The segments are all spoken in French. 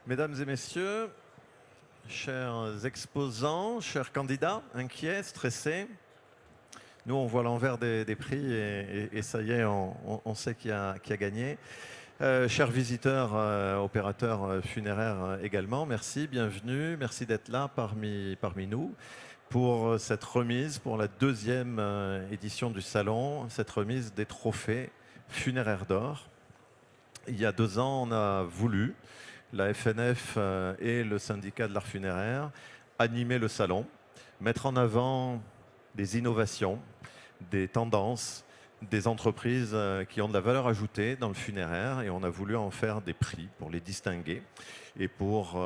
Mesdames et messieurs, chers exposants, chers candidats, inquiets, stressés, nous on voit l'envers des prix et ça y est, on sait qui a gagné. Chers visiteurs, opérateurs funéraires également, merci, bienvenue, merci d'être là parmi nous pour cette remise, pour la deuxième édition du salon, cette remise des trophées funéraires d'or. Il y a 2 ans, on a voulu, la FNF et le syndicat de l'art funéraire, animer le salon, mettre en avant des innovations, des tendances, des entreprises qui ont de la valeur ajoutée dans le funéraire, et on a voulu en faire des prix pour les distinguer et pour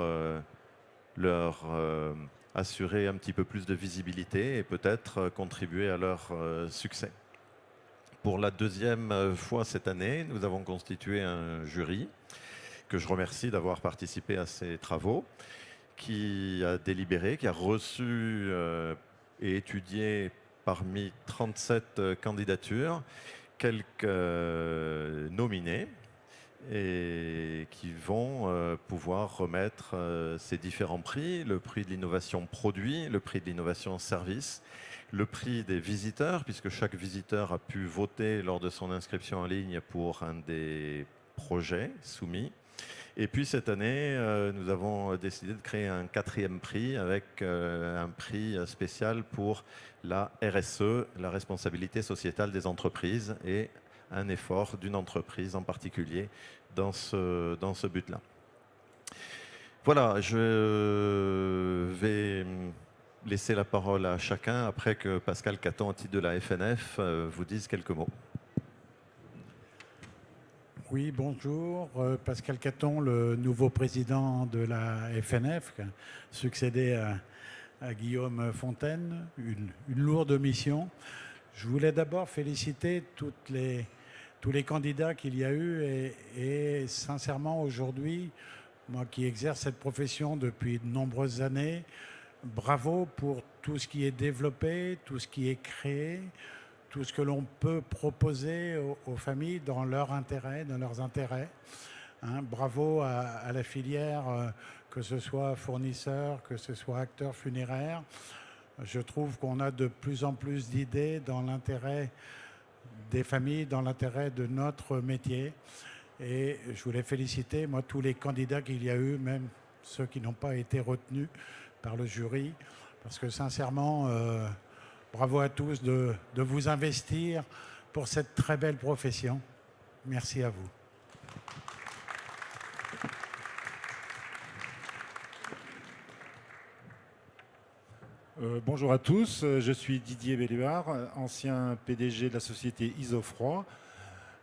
leur assurer un petit peu plus de visibilité et peut-être contribuer à leur succès. Pour la deuxième fois cette année, nous avons constitué un jury que je remercie d'avoir participé à ces travaux, qui a délibéré, qui a reçu et étudié parmi 37 candidatures quelques nominés et qui vont pouvoir remettre ces différents prix, le prix de l'innovation produit, le prix de l'innovation service, le prix des visiteurs, puisque chaque visiteur a pu voter lors de son inscription en ligne pour un des projets soumis. Et puis cette année, nous avons décidé de créer un 4e prix avec un prix spécial pour la RSE, la responsabilité sociétale des entreprises, et un effort d'une entreprise en particulier dans ce but-là. Voilà, je vais laisser la parole à chacun après que Pascal Caton, au titre de la FNF, vous dise quelques mots. Oui, bonjour. Pascal Caton, le nouveau président de la FNF, qui a succédé à Guillaume Fontaine, une lourde mission. Je voulais d'abord féliciter tous les candidats qu'il y a eu et sincèrement aujourd'hui, moi qui exerce cette profession depuis de nombreuses années, bravo pour tout ce qui est développé, tout ce qui est créé, tout ce que l'on peut proposer aux familles dans leur intérêt, dans leurs intérêts. Bravo à la filière, que ce soit fournisseur, que ce soit acteur funéraire. Je trouve qu'on a de plus en plus d'idées dans l'intérêt des familles, dans l'intérêt de notre métier. Et je voulais féliciter, moi, tous les candidats qu'il y a eu, même ceux qui n'ont pas été retenus par le jury, parce que sincèrement, bravo à tous de vous investir pour cette très belle profession. Merci à vous. Bonjour à tous, je suis Didier Belluard, ancien PDG de la société Isofroid,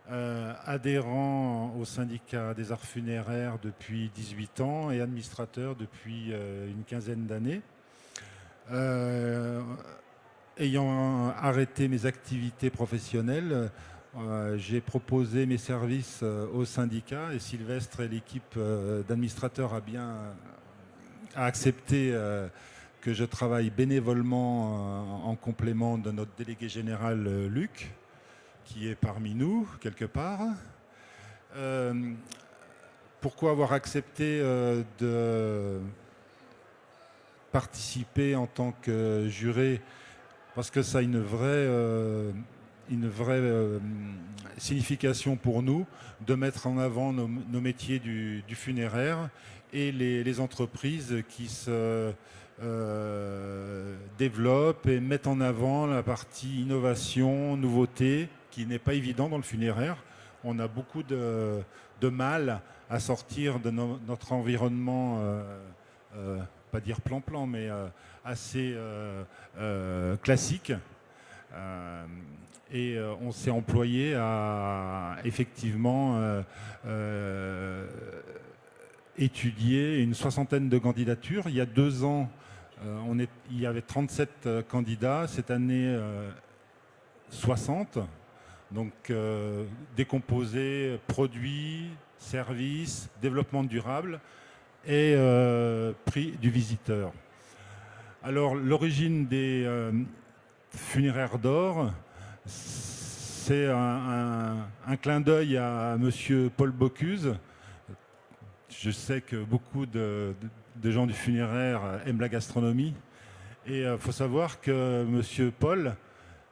adhérent au syndicat des arts funéraires depuis 18 ans et administrateur depuis une quinzaine d'années. Ayant arrêté mes activités professionnelles, j'ai proposé mes services au syndicat et Sylvestre et l'équipe d'administrateurs a accepté que je travaille bénévolement en complément de notre délégué général Luc, qui est parmi nous quelque part. Pourquoi avoir accepté de participer en tant que juré? Parce que ça a une vraie signification pour nous de mettre en avant nos métiers du funéraire et les entreprises qui se développent et mettent en avant la partie innovation, nouveauté, qui n'est pas évident dans le funéraire. On a beaucoup de mal à sortir de notre environnement, pas dire plan-plan, mais assez classique. Et on s'est employé à effectivement étudier une 60aine de candidatures. Il y a 2 ans, il y avait 37 candidats. Cette année, 60. Donc décomposé produits, services, développement durable et prix du visiteur. Alors l'origine des funéraires d'or, c'est un clin d'œil à monsieur Paul Bocuse, je sais que beaucoup de gens du funéraire aiment la gastronomie. Et il faut savoir que M. Paul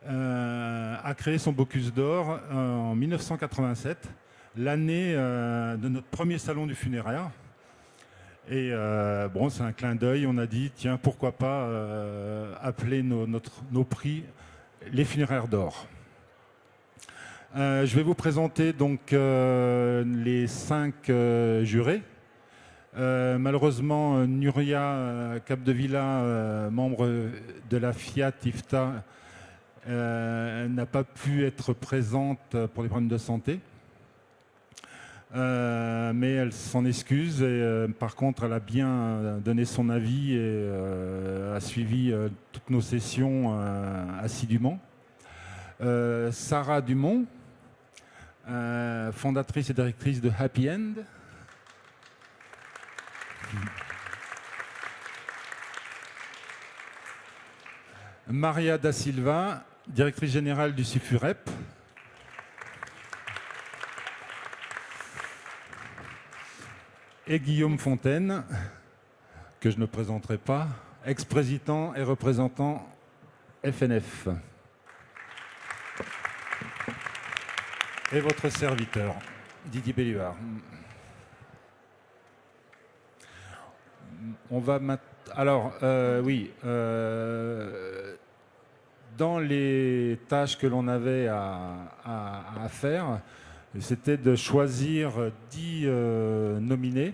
a créé son Bocuse d'Or en 1987, l'année de notre premier salon du funéraire. Et bon, c'est un clin d'œil. On a dit, tiens, pourquoi pas appeler nos prix les funéraires d'or. Je vais vous présenter donc les 5 jurés. Malheureusement, Nuria Capdevila, membre de la Fiat IFTA, n'a pas pu être présente pour des problèmes de santé. Mais elle s'en excuse et par contre elle a bien donné son avis et a suivi toutes nos sessions assidûment. Sarah Dumont, fondatrice et directrice de Happy End. Maria da Silva, directrice générale du SIFUREP. Et Guillaume Fontaine, que je ne présenterai pas, ex-président et représentant FNF. Et votre serviteur, Didier Belluard. On va alors, oui, dans les tâches que l'on avait à faire, c'était de choisir 10 nominés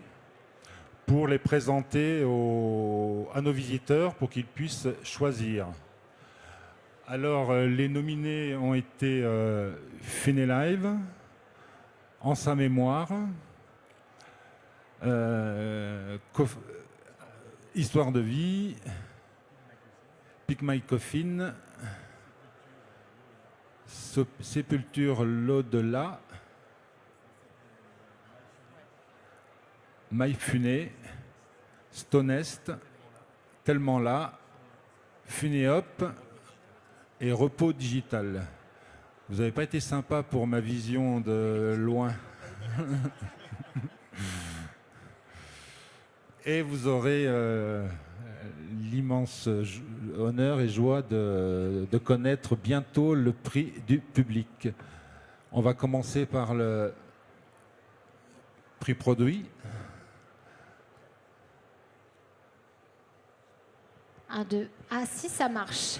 pour les présenter à nos visiteurs pour qu'ils puissent choisir. Alors, les nominés ont été Funelive, En sa mémoire, Histoire de vie, Pick My Coffin, Sépulture l'au-delà, My Funé, Stonest, Tellement là, Funéop et Repos digital. Vous n'avez pas été sympa pour ma vision de loin. Et vous aurez l'immense honneur et joie de connaître bientôt le prix du public. On va commencer par le prix produit. 1, 2. Ah si, ça marche.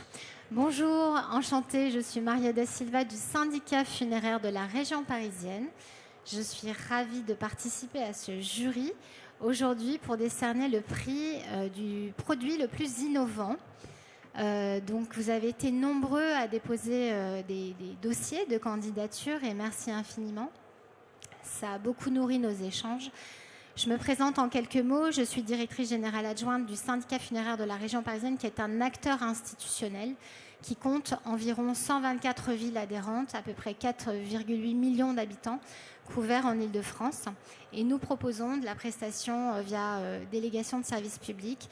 Bonjour, enchantée, je suis Maria da Silva du syndicat funéraire de la région parisienne. Je suis ravie de participer à ce jury aujourd'hui pour décerner le prix du produit le plus innovant. Donc vous avez été nombreux à déposer des dossiers de candidature et merci infiniment. Ça a beaucoup nourri nos échanges. Je me présente en quelques mots. Je suis directrice générale adjointe du syndicat funéraire de la région parisienne, qui est un acteur institutionnel qui compte environ 124 villes adhérentes, à peu près 4,8 millions d'habitants couverts en Île-de-France. Et nous proposons de la prestation via délégation de services publics,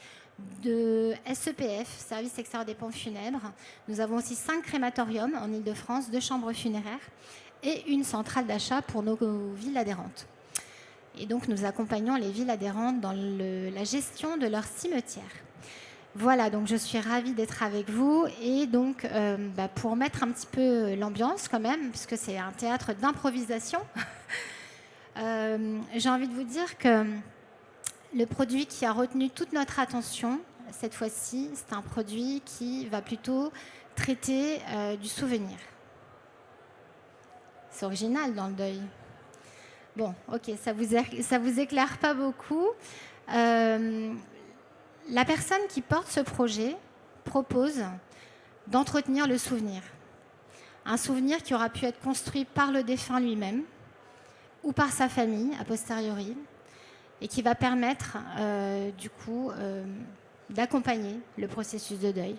de SEPF, Service extérieur des pompes funèbres. Nous avons aussi 5 crématoriums en Île-de-France, 2 chambres funéraires et une centrale d'achat pour nos villes adhérentes. Et donc, nous accompagnons les villes adhérentes dans la gestion de leurs cimetières. Voilà, donc je suis ravie d'être avec vous. Et donc, pour mettre un petit peu l'ambiance quand même, puisque c'est un théâtre d'improvisation, j'ai envie de vous dire que le produit qui a retenu toute notre attention, cette fois-ci, c'est un produit qui va plutôt traiter du souvenir. C'est original dans le deuil. Bon, ok, ça vous éclaire pas beaucoup. La personne qui porte ce projet propose d'entretenir le souvenir. Un souvenir qui aura pu être construit par le défunt lui-même ou par sa famille, a posteriori, et qui va permettre, d'accompagner le processus de deuil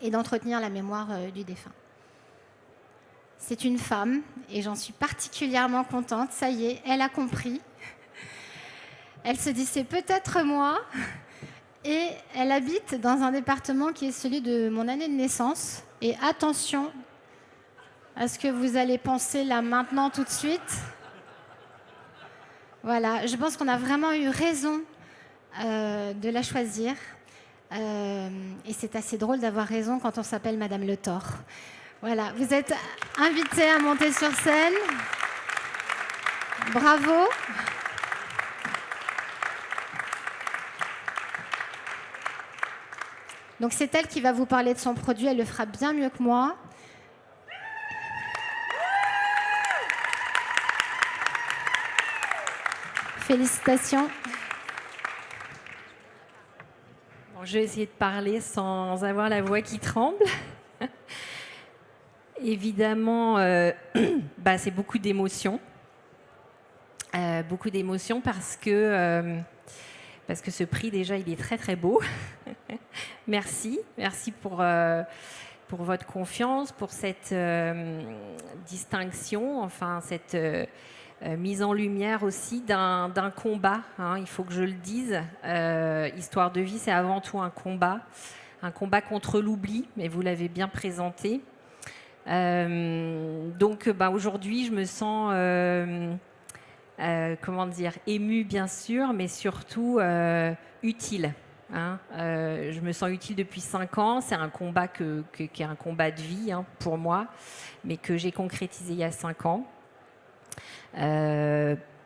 et d'entretenir la mémoire du défunt. C'est une femme, et j'en suis particulièrement contente. Ça y est, elle a compris. Elle se dit, c'est peut-être moi. Et elle habite dans un département qui est celui de mon année de naissance. Et attention à ce que vous allez penser là maintenant tout de suite. Voilà, je pense qu'on a vraiment eu raison de la choisir. Et c'est assez drôle d'avoir raison quand on s'appelle Madame Le Thor. Voilà, vous êtes invitée à monter sur scène. Bravo. Donc c'est elle qui va vous parler de son produit, elle le fera bien mieux que moi. Félicitations. Bon, je vais essayer de parler sans avoir la voix qui tremble. Évidemment, c'est beaucoup d'émotions. Beaucoup d'émotions parce que ce prix, déjà, il est très, très beau. Merci pour votre confiance, pour cette distinction, enfin, cette mise en lumière aussi d'un combat, hein, il faut que je le dise. Histoire de vie, c'est avant tout un combat contre l'oubli, mais vous l'avez bien présenté. Donc, aujourd'hui, je me sens... émue bien sûr, mais surtout utile. Hein. Je me sens utile depuis 5 ans. C'est un combat qui est un combat de vie pour moi, mais que j'ai concrétisé il y a 5 ans.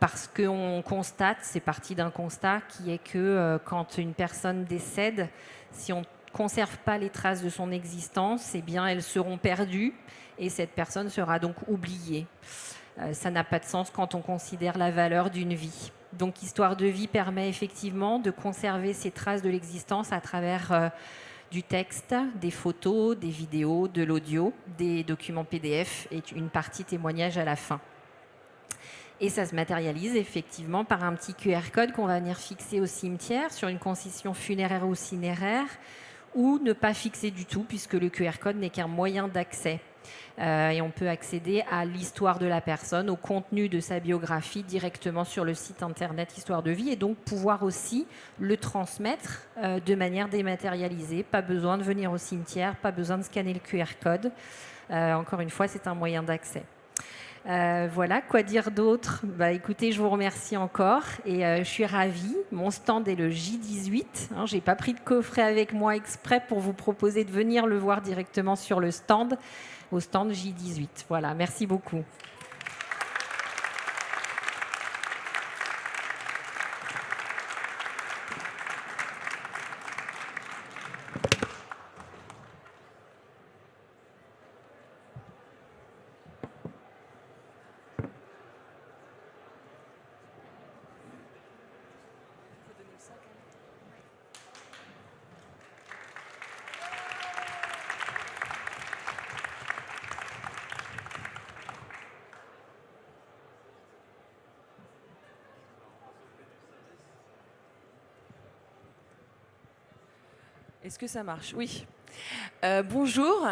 Parce qu'on constate, c'est parti d'un constat qui est que quand une personne décède, si on ne conserve pas les traces de son existence, eh bien elles seront perdues et cette personne sera donc oubliée. Ça n'a pas de sens quand on considère la valeur d'une vie. Donc, Histoire de vie permet effectivement de conserver ces traces de l'existence à travers du texte, des photos, des vidéos, de l'audio, des documents PDF et une partie témoignage à la fin. Et ça se matérialise effectivement par un petit QR code qu'on va venir fixer au cimetière sur une concession funéraire ou cinéraire, ou ne pas fixer du tout puisque le QR code n'est qu'un moyen d'accès. Et on peut accéder à l'histoire de la personne, au contenu de sa biographie directement sur le site internet Histoire de vie et donc pouvoir aussi le transmettre de manière dématérialisée. Pas besoin de venir au cimetière, pas besoin de scanner le QR code. Encore une fois, c'est un moyen d'accès. Voilà, quoi dire d'autre ? Écoutez, je vous remercie encore et je suis ravie. Mon stand est le J18. Je n'ai pas pris de coffret avec moi exprès pour vous proposer de venir le voir directement sur le stand, au stand J18. Voilà, merci beaucoup. Est-ce que ça marche ? Oui. Bonjour.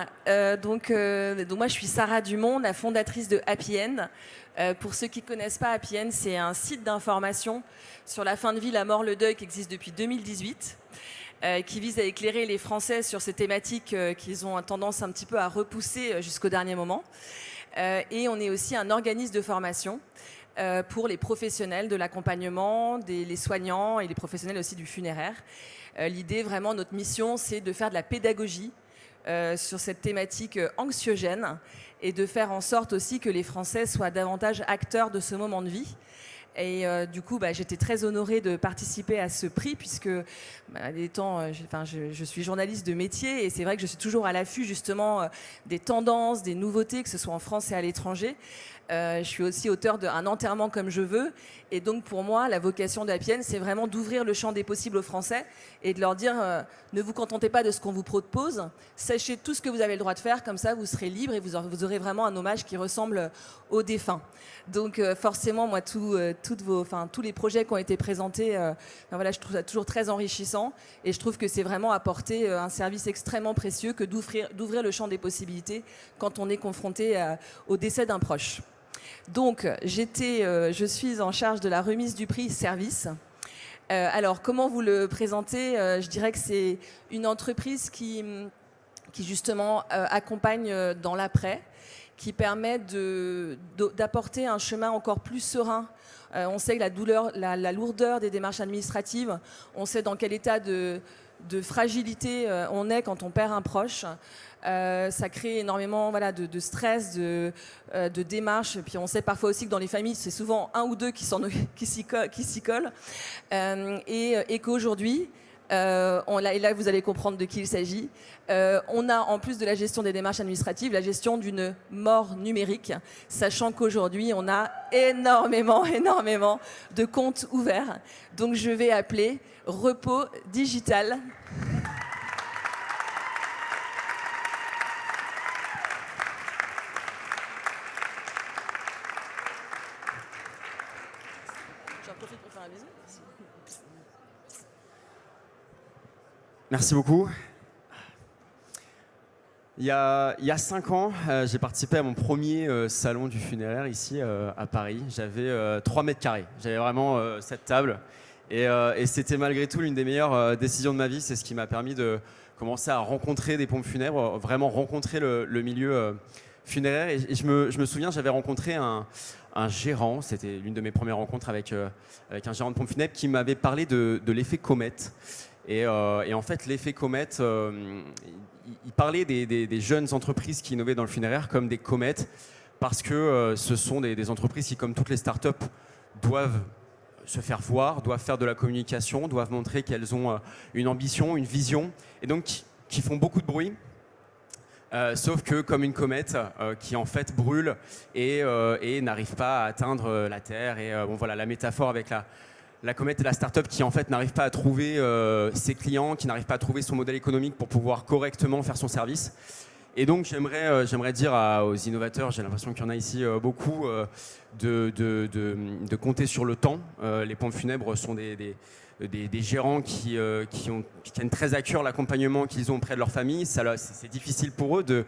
Donc moi, je suis Sarah Dumont, la fondatrice de Happy End. Pour ceux qui ne connaissent pas Happy End, c'est un site d'information sur la fin de vie, la mort, le deuil qui existe depuis 2018, qui vise à éclairer les Français sur ces thématiques qu'ils ont tendance un petit peu à repousser jusqu'au dernier moment. Et on est aussi un organisme de formation pour les professionnels de l'accompagnement, les soignants et les professionnels aussi du funéraire. L'idée, vraiment, notre mission, c'est de faire de la pédagogie sur cette thématique anxiogène et de faire en sorte aussi que les Français soient davantage acteurs de ce moment de vie. Et du coup, j'étais très honorée de participer à ce prix puisque je suis journaliste de métier et c'est vrai que je suis toujours à l'affût justement des tendances, des nouveautés, que ce soit en France et à l'étranger. Je suis aussi auteur d'Un enterrement comme je veux. Et donc, pour moi, la vocation de Happy End, c'est vraiment d'ouvrir le champ des possibles aux Français et de leur dire ne vous contentez pas de ce qu'on vous propose, sachez tout ce que vous avez le droit de faire, comme ça, vous serez libre et vous aurez vraiment un hommage qui ressemble aux défunts. Donc, forcément, moi, tous les projets qui ont été présentés, je trouve ça toujours très enrichissant et je trouve que c'est vraiment apporter un service extrêmement précieux que d'ouvrir le champ des possibilités quand on est confronté au décès d'un proche. Donc, je suis en charge de la remise du prix service. Alors, comment vous le présenter ? Je dirais que c'est une entreprise qui justement accompagne dans l'après, qui permet d'apporter un chemin encore plus serein. On sait que la lourdeur des démarches administratives, on sait dans quel état de fragilité on est quand on perd un proche. Ça crée énormément de stress, de démarches. Et puis on sait parfois aussi que dans les familles, c'est souvent un ou deux qui s'y collent. Et qu'aujourd'hui, et là vous allez comprendre de qui il s'agit, on a en plus de la gestion des démarches administratives, la gestion d'une mort numérique, sachant qu'aujourd'hui on a énormément de comptes ouverts. Donc je vais appeler Repos Digital. J'en profite pour faire un bisou. Merci beaucoup. Il y a 5 ans, j'ai participé à mon premier salon du funéraire ici à Paris. J'avais 3 mètres carrés. J'avais vraiment cette table. Et c'était malgré tout l'une des meilleures décisions de ma vie. C'est ce qui m'a permis de commencer à rencontrer des pompes funèbres, vraiment rencontrer le milieu funéraire. Et je me souviens, j'avais rencontré un gérant. C'était l'une de mes premières rencontres avec un gérant de pompes funèbres qui m'avait parlé de l'effet comète. Et en fait, l'effet comète, il parlait des jeunes entreprises qui innovaient dans le funéraire comme des comètes, parce que ce sont des entreprises qui, comme toutes les startups, doivent se faire voir, doivent faire de la communication, doivent montrer qu'elles ont une ambition, une vision, et donc qui font beaucoup de bruit. Sauf que comme une comète qui en fait brûle et n'arrive pas à atteindre la Terre. Et bon voilà, la métaphore avec la comète et la start-up qui en fait n'arrive pas à trouver ses clients, qui n'arrive pas à trouver son modèle économique pour pouvoir correctement faire son service. Et donc j'aimerais dire aux innovateurs, j'ai l'impression qu'il y en a ici beaucoup, de compter sur le temps. Les pompes funèbres sont des gérants qui tiennent très à cœur l'accompagnement qu'ils ont auprès de leur famille. C'est difficile pour eux de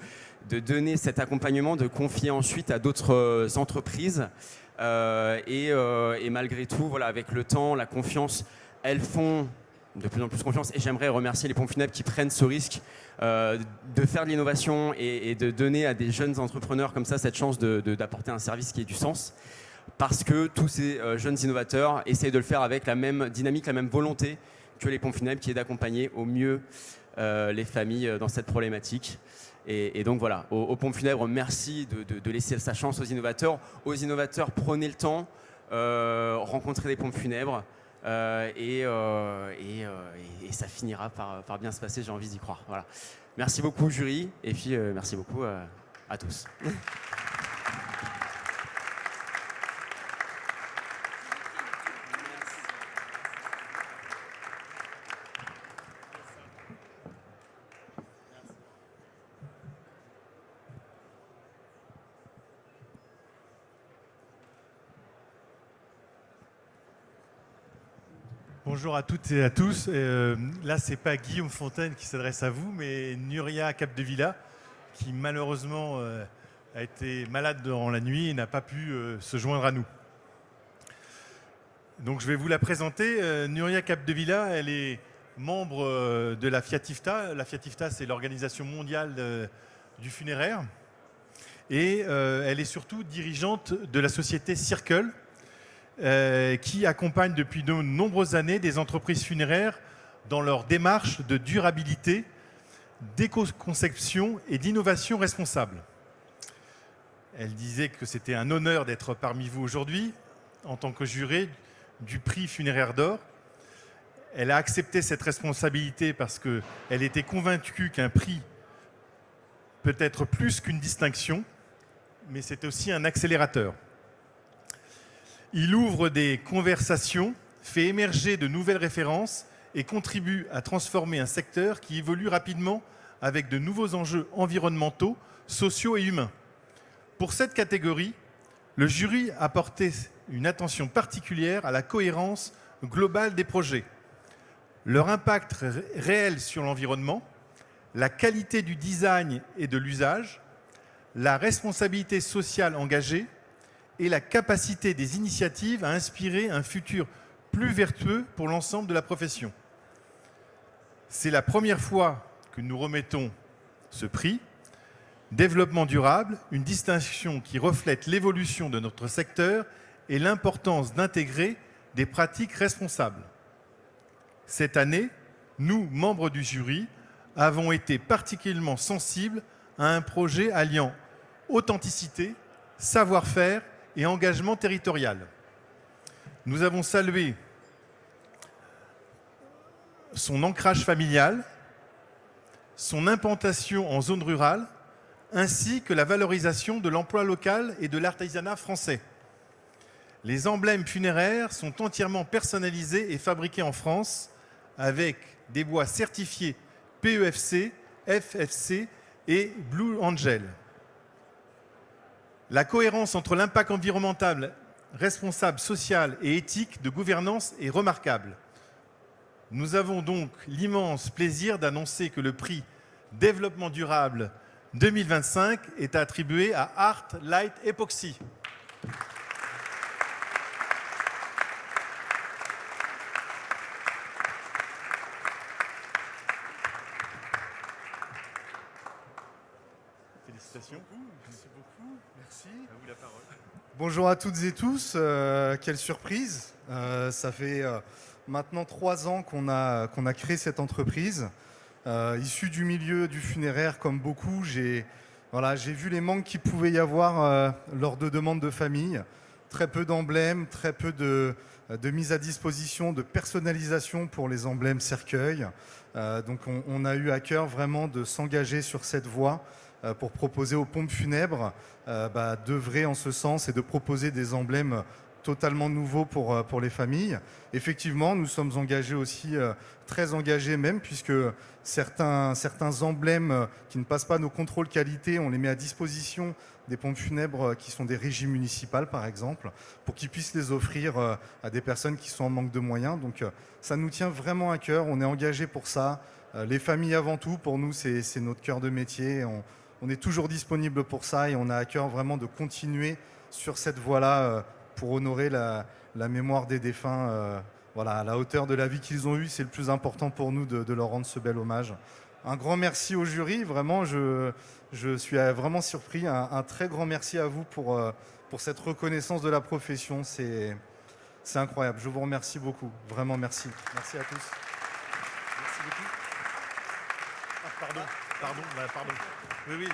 donner cet accompagnement, de confier ensuite à d'autres entreprises. Et malgré tout, voilà, avec le temps, la confiance, elles font de plus en plus confiance. Et j'aimerais remercier les pompes funèbres qui prennent ce risque de faire de l'innovation et de donner à des jeunes entrepreneurs comme ça cette chance d'apporter un service qui ait du sens. Parce que tous ces jeunes innovateurs essayent de le faire avec la même dynamique, la même volonté que les pompes funèbres, qui est d'accompagner au mieux les familles dans cette problématique. Et donc voilà, aux pompes funèbres, merci de laisser sa chance aux innovateurs. Aux innovateurs, prenez le temps, rencontrez des pompes funèbres et ça finira par bien se passer, j'ai envie d'y croire. Voilà. Merci beaucoup jury et puis merci beaucoup à tous. Bonjour à toutes et à tous. Là, ce n'est pas Guillaume Fontaine qui s'adresse à vous, mais Nuria Capdevila, qui malheureusement a été malade durant la nuit et n'a pas pu se joindre à nous. Donc, je vais vous la présenter. Nuria Capdevila, elle est membre de la FIATIFTA. La FIATIFTA, c'est l'organisation mondiale du funéraire. Et elle est surtout dirigeante de la société Circle, qui accompagne depuis de nombreuses années des entreprises funéraires dans leur démarche de durabilité, d'éco-conception et d'innovation responsable. Elle disait que c'était un honneur d'être parmi vous aujourd'hui en tant que juré du prix Funéraire d'Or. Elle a accepté cette responsabilité parce qu'elle était convaincue qu'un prix peut être plus qu'une distinction, mais c'est aussi un accélérateur. Il ouvre des conversations, fait émerger de nouvelles références et contribue à transformer un secteur qui évolue rapidement avec de nouveaux enjeux environnementaux, sociaux et humains. Pour cette catégorie, le jury a porté une attention particulière à la cohérence globale des projets, leur impact réel sur l'environnement, la qualité du design et de l'usage, la responsabilité sociale engagée, et la capacité des initiatives à inspirer un futur plus vertueux pour l'ensemble de la profession. C'est la première fois que nous remettons ce prix. Développement durable, une distinction qui reflète l'évolution de notre secteur et l'importance d'intégrer des pratiques responsables. Cette année, nous, membres du jury, avons été particulièrement sensibles à un projet alliant authenticité, savoir-faire et engagement territorial. Nous avons salué son ancrage familial, son implantation en zone rurale, ainsi que la valorisation de l'emploi local et de l'artisanat français. Les emblèmes funéraires sont entièrement personnalisés et fabriqués en France avec des bois certifiés PEFC, FFC et Blue Angel. La cohérence entre l'impact environnemental, responsable, social et éthique de gouvernance est remarquable. Nous avons donc l'immense plaisir d'annoncer que le prix Développement durable 2025 est attribué à Art Light Epoxy. Félicitations. Merci beaucoup. Merci. À vous la parole. Bonjour à toutes et tous. Quelle surprise. Ça fait maintenant 3 ans qu'on a créé cette entreprise. Issu du milieu du funéraire, comme beaucoup, j'ai vu les manques qu'il pouvait y avoir lors de demandes de famille. Très peu d'emblèmes, très peu de mise à disposition, de personnalisation pour les emblèmes cercueils. Donc on a eu à cœur vraiment de s'engager sur cette voie pour proposer aux pompes funèbres d'œuvrer en ce sens et de proposer des emblèmes totalement nouveaux pour les familles. Effectivement, nous sommes engagés aussi, très engagés même, puisque certains emblèmes qui ne passent pas nos contrôles qualité, on les met à disposition des pompes funèbres qui sont des régies municipales, par exemple, pour qu'ils puissent les offrir à des personnes qui sont en manque de moyens. Donc ça nous tient vraiment à cœur, on est engagés pour ça. Les familles avant tout, pour nous, c'est notre cœur de métier. On est toujours disponible pour ça et on a à cœur vraiment de continuer sur cette voie-là pour honorer la mémoire des défunts à la hauteur de la vie qu'ils ont eue. C'est le plus important pour nous de leur rendre ce bel hommage. Un grand merci au jury, vraiment, je suis vraiment surpris. Un très grand merci à vous pour cette reconnaissance de la profession. C'est incroyable, je vous remercie beaucoup, vraiment merci. Merci à tous. Merci beaucoup. Pardon. Oui.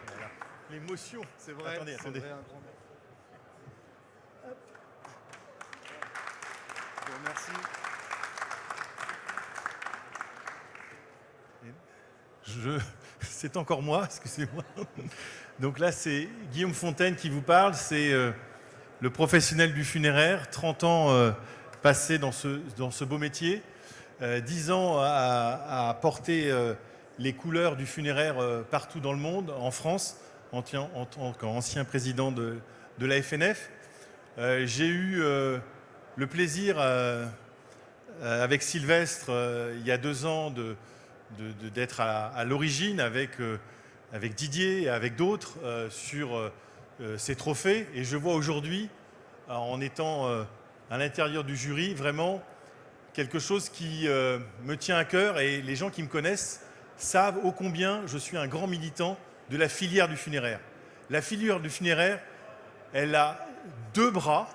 Voilà. L'émotion. C'est vrai. Attendez. Vrai, un grand merci. Je vous remercie. C'est encore moi, excusez-moi. Donc là, c'est Guillaume Fontaine qui vous parle. C'est le professionnel du funéraire, 30 ans passés dans ce beau métier, 10 ans à porter les couleurs du funéraire partout dans le monde, en France, en tant qu'ancien président de la FNF. J'ai eu le plaisir, avec Sylvestre, il y a 2 ans, d'être à l'origine avec Didier et avec d'autres sur ces trophées. Et je vois aujourd'hui, en étant à l'intérieur du jury, vraiment quelque chose qui me tient à cœur. Et les gens qui me connaissent savent ô combien je suis un grand militant de la filière du funéraire. La filière du funéraire, elle a 2 bras,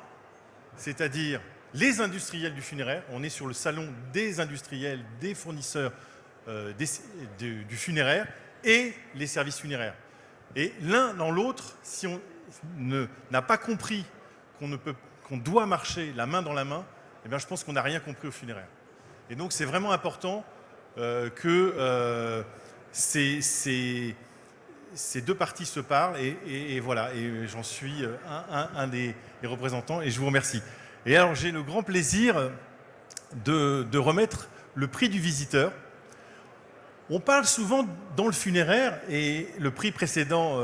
c'est-à-dire les industriels du funéraire. On est sur le salon des industriels, des fournisseurs du funéraire et les services funéraires. Et l'un dans l'autre, si on n'a pas compris qu'on doit marcher la main dans la main, eh bien, je pense qu'on n'a rien compris au funéraire. Et donc c'est vraiment important que ces 2 parties se parlent et voilà, et j'en suis un des représentants et je vous remercie. Et alors j'ai le grand plaisir de remettre le prix du visiteur. On parle souvent dans le funéraire, et le prix précédent,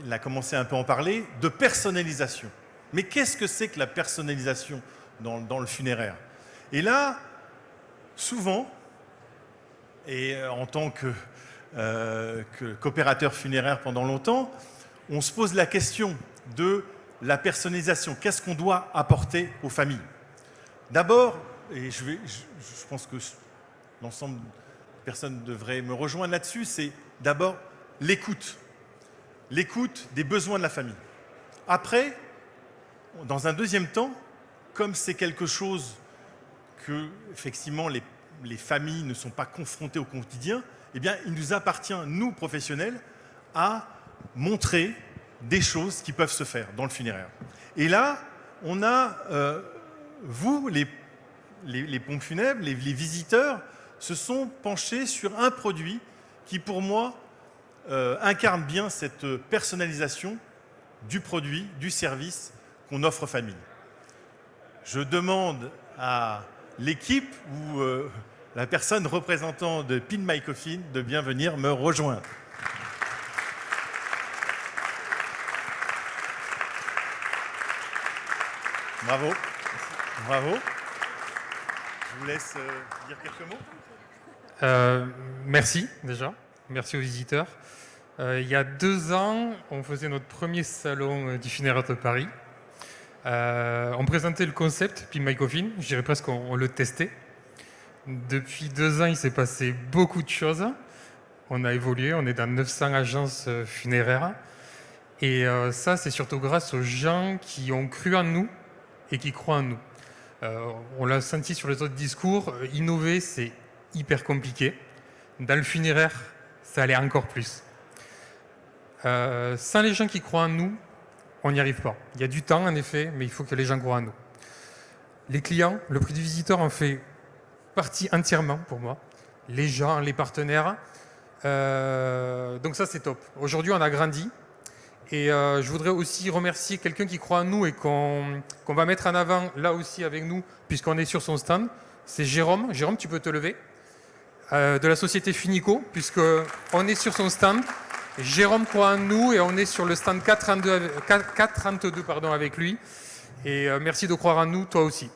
il a commencé un peu à en parler, de personnalisation. Mais qu'est-ce que c'est que la personnalisation dans le funéraire? Et là, souvent, et en tant qu'opérateur funéraire pendant longtemps, on se pose la question de la personnalisation. Qu'est-ce qu'on doit apporter aux familles? D'abord, et je pense que l'ensemble des personnes devraient me rejoindre là-dessus, c'est d'abord l'écoute. L'écoute des besoins de la famille. Après, dans un deuxième temps, comme c'est quelque chose que, effectivement, les familles ne sont pas confrontées au quotidien, eh bien, il nous appartient, nous, professionnels, à montrer des choses qui peuvent se faire dans le funéraire. Et là, on a, vous, les pompes funèbres, les visiteurs, se sont penchés sur un produit qui, pour moi, incarne bien cette personnalisation du produit, du service qu'on offre aux familles. Je demande à l'équipe ou la personne représentant de Pin My Coffin de bien venir me rejoindre. Bravo, bravo. Je vous laisse dire quelques mots. Merci déjà, merci aux visiteurs. Il y a 2 ans, on faisait notre premier salon du funéraire de Paris. On présentait le concept, Pin My Coffin, je dirais presque qu'on le testait. Depuis 2 ans, il s'est passé beaucoup de choses. On a évolué, on est dans 900 agences funéraires. Et ça, c'est surtout grâce aux gens qui ont cru en nous et qui croient en nous. On l'a senti sur les autres discours, innover, c'est hyper compliqué. Dans le funéraire, ça allait encore plus. Sans les gens qui croient en nous, on n'y arrive pas. Il y a du temps, en effet, mais il faut que les gens croient en nous. Les clients, le prix du visiteur en fait partie entièrement pour moi. Les gens, les partenaires. Donc ça, c'est top. Aujourd'hui, on a grandi. Et je voudrais aussi remercier quelqu'un qui croit en nous et qu'on va mettre en avant là aussi avec nous, puisqu'on est sur son stand. C'est Jérôme. Jérôme, tu peux te lever. De la société Funico, puisqu'on est sur son stand. Jérôme croit en nous et on est sur le stand 432 pardon, avec lui. Et merci de croire en nous, toi aussi.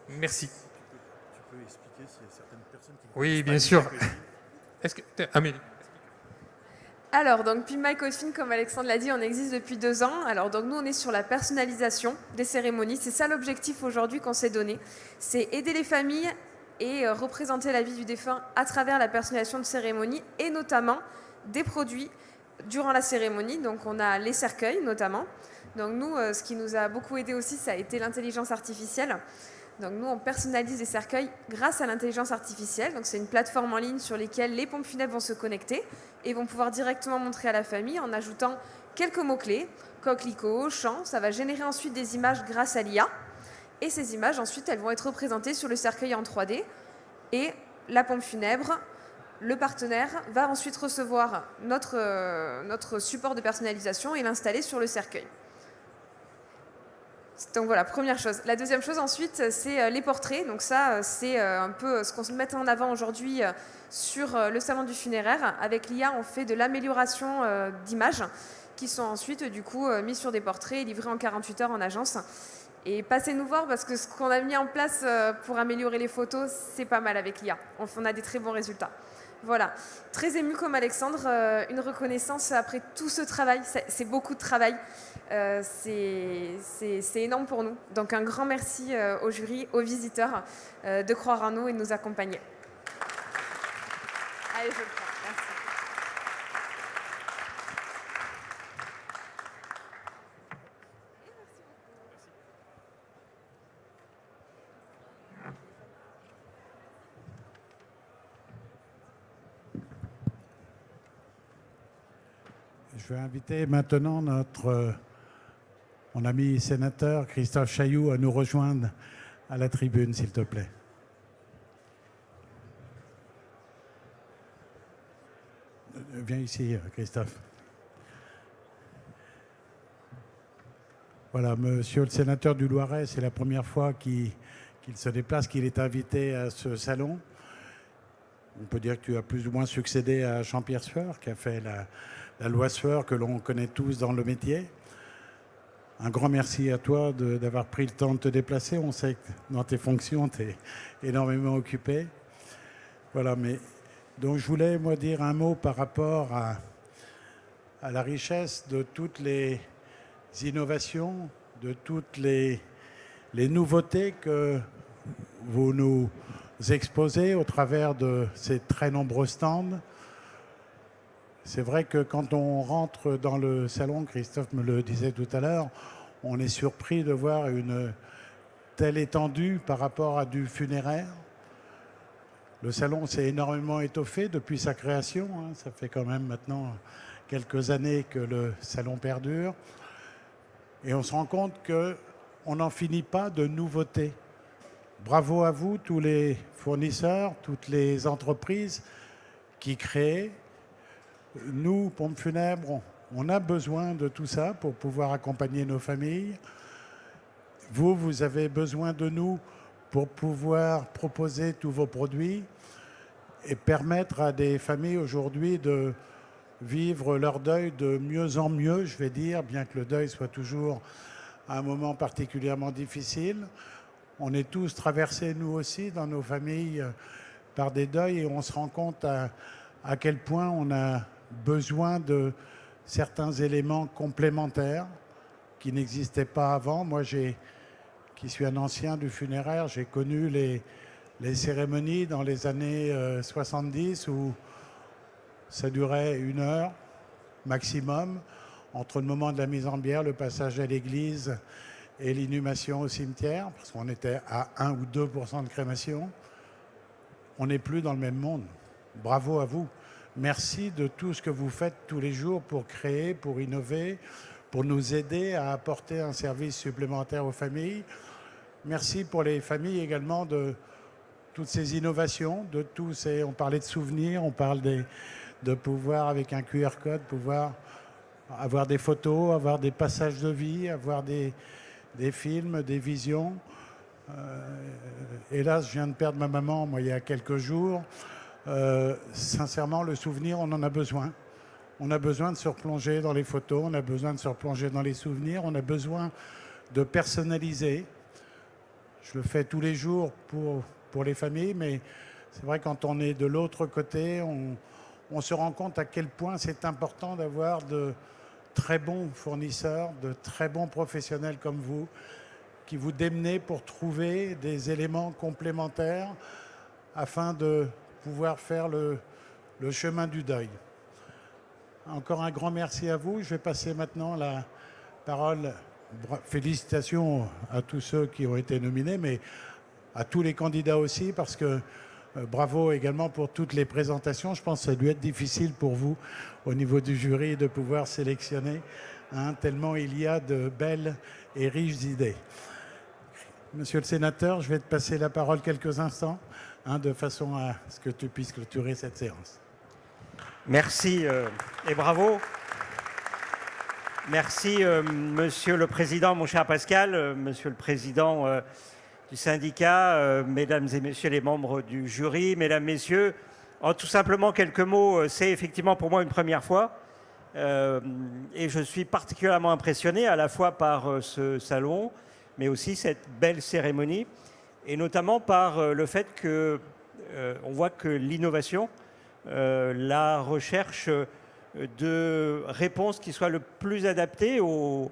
Merci. Tu peux expliquer s'il y a certaines personnes qui... Oui, bien sûr. Est-ce que... Amélie. Alors, donc, Pin My Coffin, comme Alexandre l'a dit, on existe depuis 2 ans. Alors, donc, nous, on est sur la personnalisation des cérémonies. C'est ça l'objectif aujourd'hui qu'on s'est donné. C'est aider les familles et représenter la vie du défunt à travers la personnalisation de cérémonies et notamment des produits durant la cérémonie. Donc, on a les cercueils, notamment. Donc, nous, ce qui nous a beaucoup aidé aussi, ça a été l'intelligence artificielle. Donc, nous, on personnalise les cercueils grâce à l'intelligence artificielle. Donc, c'est une plateforme en ligne sur laquelle les pompes funèbres vont se connecter et vont pouvoir directement montrer à la famille en ajoutant quelques mots-clés, coquelicot, chant. Ça va générer ensuite des images grâce à l'IA. Et ces images, ensuite, elles vont être représentées sur le cercueil en 3D. Et la pompe funèbre, le partenaire, va ensuite recevoir notre support de personnalisation et l'installer sur le cercueil. Donc voilà, première chose. La deuxième chose ensuite, c'est les portraits. Donc ça, c'est un peu ce qu'on se met en avant aujourd'hui sur le salon du funéraire. Avec l'IA, on fait de l'amélioration d'images qui sont ensuite du coup mises sur des portraits et livrés en 48 heures en agence. Et passez nous voir parce que ce qu'on a mis en place pour améliorer les photos, c'est pas mal avec l'IA. On a des très bons résultats. Voilà, très ému comme Alexandre, une reconnaissance après tout ce travail, c'est beaucoup de travail, c'est énorme pour nous. Donc un grand merci au jury, aux visiteurs de croire en nous et de nous accompagner. Allez, je le prends. Merci. Je vais inviter maintenant mon ami sénateur Christophe Chailloux à nous rejoindre à la tribune, s'il te plaît. Viens ici, Christophe. Voilà, monsieur le sénateur du Loiret, c'est la première fois qu'il se déplace, qu'il est invité à ce salon. On peut dire que tu as plus ou moins succédé à Jean-Pierre Sueur, qui a fait la loi Sueur que l'on connaît tous dans le métier. Un grand merci à toi d'avoir pris le temps de te déplacer. On sait que dans tes fonctions, tu es énormément occupé. Voilà, mais donc je voulais, moi, dire un mot par rapport à la richesse de toutes les innovations, de toutes les nouveautés que vous nous exposez au travers de ces très nombreux stands. C'est vrai que quand on rentre dans le salon, Christophe me le disait tout à l'heure, on est surpris de voir une telle étendue par rapport à du funéraire. Le salon s'est énormément étoffé depuis sa création. Ça fait quand même maintenant quelques années que le salon perdure. Et on se rend compte qu'on n'en finit pas de nouveautés. Bravo à vous, tous les fournisseurs, toutes les entreprises qui créent. Nous, Pompes Funèbres, on a besoin de tout ça pour pouvoir accompagner nos familles. Vous, vous avez besoin de nous pour pouvoir proposer tous vos produits et permettre à des familles aujourd'hui de vivre leur deuil de mieux en mieux, je vais dire, bien que le deuil soit toujours un moment particulièrement difficile. On est tous traversés, nous aussi, dans nos familles, par des deuils et on se rend compte à quel point on a besoin de certains éléments complémentaires qui n'existaient pas avant. Moi, qui suis un ancien du funéraire, j'ai connu les cérémonies dans les années 70 où ça durait 1 heure maximum, entre le moment de la mise en bière, le passage à l'église et l'inhumation au cimetière, parce qu'on était à 1 ou 2% de crémation. On n'est plus dans le même monde. Bravo à vous. Merci de tout ce que vous faites tous les jours pour créer, pour innover, pour nous aider à apporter un service supplémentaire aux familles. Merci pour les familles également de toutes ces innovations, de tous ces, on parlait de souvenirs, on parle de pouvoir, avec un QR code, pouvoir avoir des photos, avoir des passages de vie, avoir des films, des visions. Hélas, je viens de perdre ma maman, moi, il y a quelques jours. Sincèrement, le souvenir, on en a besoin. On a besoin de se replonger dans les photos, on a besoin de se replonger dans les souvenirs, on a besoin de personnaliser. Je le fais tous les jours pour les familles, mais c'est vrai quand on est de l'autre côté, on se rend compte à quel point c'est important d'avoir de très bons fournisseurs, de très bons professionnels comme vous, qui vous démenez pour trouver des éléments complémentaires afin de pouvoir faire le chemin du deuil. Encore un grand merci à vous. Je vais passer maintenant la parole. Félicitations à tous ceux qui ont été nominés, mais à tous les candidats aussi, parce que bravo également pour toutes les présentations. Je pense que ça a dû être difficile pour vous, au niveau du jury, de pouvoir sélectionner, tellement il y a de belles et riches idées. Monsieur le sénateur, je vais te passer la parole quelques instants, de façon à ce que tu puisses clôturer cette séance. Merci et bravo. Merci, Monsieur le Président, mon cher Pascal, Monsieur le Président du syndicat, Mesdames et Messieurs les membres du jury, Mesdames, Messieurs. Tout simplement quelques mots, c'est effectivement pour moi une première fois et je suis particulièrement impressionné à la fois par ce salon, mais aussi cette belle cérémonie et notamment par le fait qu'on voit que l'innovation, la recherche de réponses qui soient le plus adaptées aux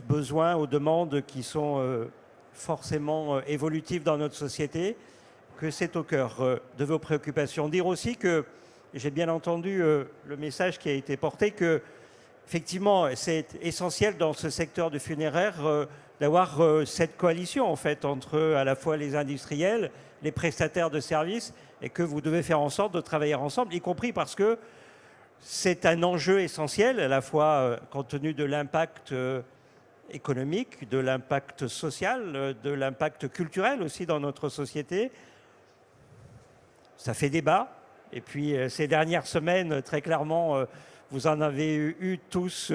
besoins, aux demandes qui sont forcément évolutives dans notre société, que c'est au cœur de vos préoccupations. Dire aussi que, j'ai bien entendu le message qui a été porté, que effectivement c'est essentiel dans ce secteur du funéraire d'avoir cette coalition en fait entre à la fois les industriels, les prestataires de services, et que vous devez faire en sorte de travailler ensemble, y compris parce que c'est un enjeu essentiel, à la fois compte tenu de l'impact économique, de l'impact social, de l'impact culturel aussi dans notre société. Ça fait débat. Et puis ces dernières semaines, très clairement, vous en avez eu tous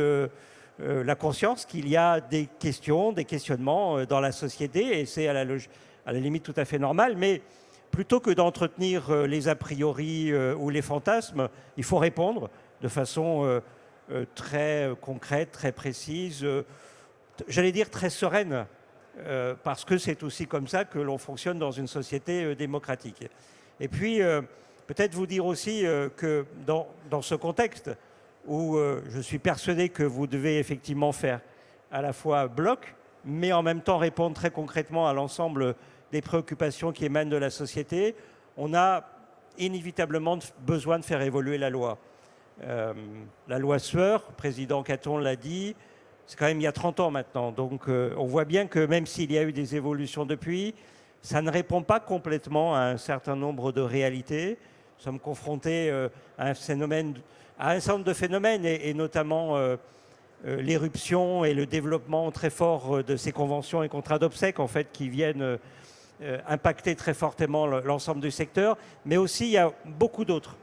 la conscience qu'il y a des questions, des questionnements dans la société, et c'est à la limite tout à fait normal. Mais plutôt que d'entretenir les a priori ou les fantasmes, il faut répondre de façon très concrète, très précise, j'allais dire très sereine, parce que c'est aussi comme ça que l'on fonctionne dans une société démocratique. Et puis, peut-être vous dire aussi que dans ce contexte où je suis persuadé que vous devez effectivement faire à la fois bloc, mais en même temps répondre très concrètement à l'ensemble des préoccupations qui émanent de la société, on a inévitablement besoin de faire évoluer la loi. La loi Sueur, le président Caton l'a dit, c'est quand même il y a 30 ans maintenant. Donc on voit bien que même s'il y a eu des évolutions depuis, ça ne répond pas complètement à un certain nombre de réalités. Nous sommes confrontés à un certain nombre de phénomènes, et notamment l'éruption et le développement très fort de ces conventions et contrats d'obsèques, en fait, qui viennent impacter très fortement l'ensemble du secteur. Mais aussi, il y a beaucoup d'autres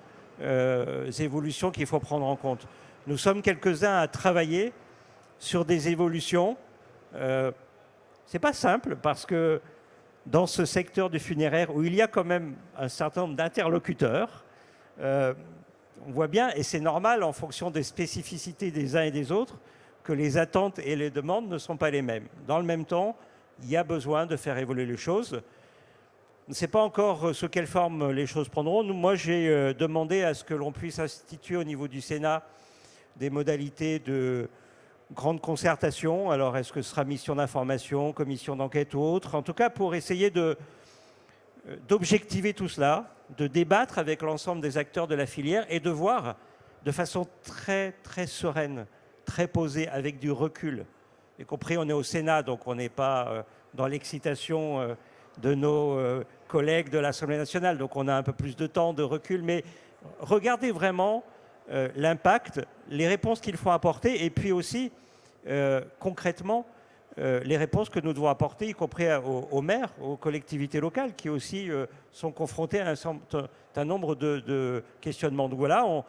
évolutions qu'il faut prendre en compte. Nous sommes quelques-uns à travailler sur des évolutions. C'est pas simple, parce que dans ce secteur du funéraire, où il y a quand même un certain nombre d'interlocuteurs, on voit bien, et c'est normal en fonction des spécificités des uns et des autres, que les attentes et les demandes ne sont pas les mêmes. Dans le même temps, il y a besoin de faire évoluer les choses. On ne sait pas encore sous quelle forme les choses prendront. Moi, j'ai demandé à ce que l'on puisse instituer au niveau du Sénat des modalités de grande concertation. Alors, est-ce que ce sera mission d'information, commission d'enquête ou autre? En tout cas, pour essayer d'objectiver tout cela, de débattre avec l'ensemble des acteurs de la filière et de voir de façon très, très sereine, très posée, avec du recul. Y compris, on est au Sénat, donc on n'est pas dans l'excitation de nos collègues de l'Assemblée nationale, donc on a un peu plus de temps, de recul, mais regardez vraiment l'impact, les réponses qu'il faut apporter, et puis aussi, concrètement, les réponses que nous devons apporter, y compris aux maires, aux collectivités locales, qui aussi sont confrontés à un certain nombre de questionnements. Donc voilà, on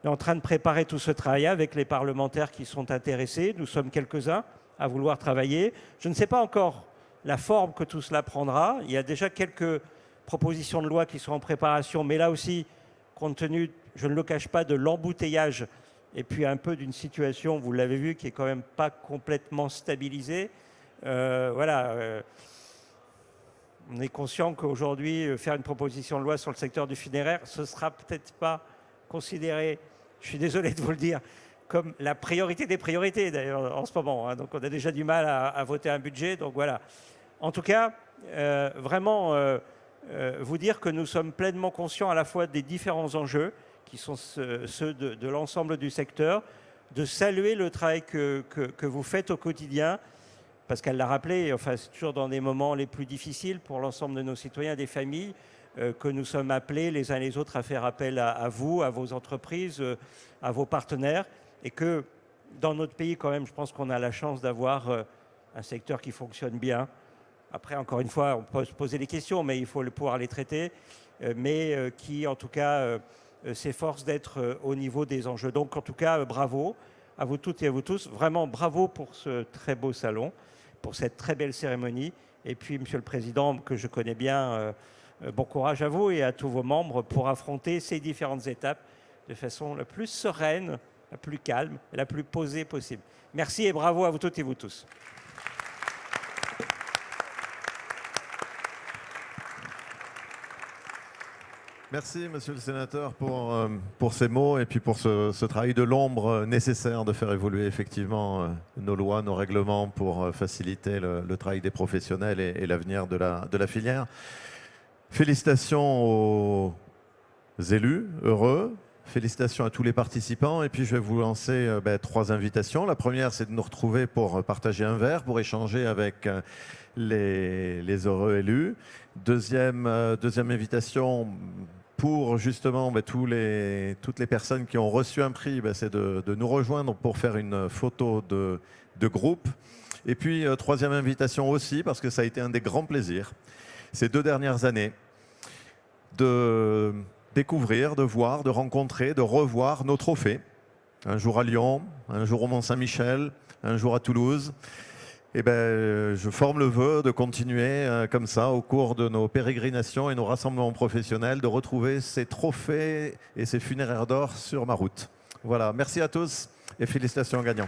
est en train de préparer tout ce travail avec les parlementaires qui sont intéressés. Nous sommes quelques-uns à vouloir travailler. Je ne sais pas encore la forme que tout cela prendra. Il y a déjà quelques propositions de loi qui sont en préparation, mais là aussi, compte tenu, je ne le cache pas, de l'embouteillage et puis un peu d'une situation, vous l'avez vu, qui est quand même pas complètement stabilisée. Voilà. On est conscient qu'aujourd'hui, faire une proposition de loi sur le secteur du funéraire, ce ne sera peut-être pas considéré, je suis désolé de vous le dire, comme la priorité des priorités d'ailleurs en ce moment. Hein. Donc on a déjà du mal à voter un budget. Donc voilà. En tout cas, vraiment vous dire que nous sommes pleinement conscients à la fois des différents enjeux qui sont ceux de l'ensemble du secteur, de saluer le travail que vous faites au quotidien. Pascal l'a rappelé, enfin, c'est toujours dans des moments les plus difficiles pour l'ensemble de nos citoyens, des familles, que nous sommes appelés les uns et les autres à faire appel à vous, à vos entreprises, à vos partenaires, et que dans notre pays, quand même, je pense qu'on a la chance d'avoir un secteur qui fonctionne bien. Après, encore une fois, on peut se poser des questions, mais il faut pouvoir les traiter, mais qui, en tout cas, s'efforce d'être au niveau des enjeux. Donc, en tout cas, bravo à vous toutes et à vous tous. Vraiment, bravo pour ce très beau salon, pour cette très belle cérémonie. Et puis, Monsieur le Président, que je connais bien, bon courage à vous et à tous vos membres pour affronter ces différentes étapes de façon la plus sereine, la plus calme, la plus posée possible. Merci et bravo à vous toutes et vous tous. Merci, Monsieur le Sénateur, pour ces mots et puis pour ce travail de l'ombre nécessaire de faire évoluer effectivement nos lois, nos règlements pour faciliter le travail des professionnels et l'avenir de la filière. Félicitations aux élus heureux, félicitations à tous les participants et puis je vais vous lancer 3 invitations. La première, c'est de nous retrouver pour partager un verre, pour échanger avec les heureux élus. Deuxième invitation pour justement toutes les personnes qui ont reçu un prix, c'est de nous rejoindre pour faire une photo de groupe. Et puis troisième invitation aussi, parce que ça a été un des grands plaisirs ces 2 dernières années, de découvrir, de voir, de rencontrer, de revoir nos trophées. Un jour à Lyon, un jour au Mont-Saint-Michel, un jour à Toulouse. Et je forme le vœu de continuer comme ça au cours de nos pérégrinations et nos rassemblements professionnels, de retrouver ces trophées et ces funéraires d'or sur ma route. Voilà, merci à tous et félicitations aux gagnants.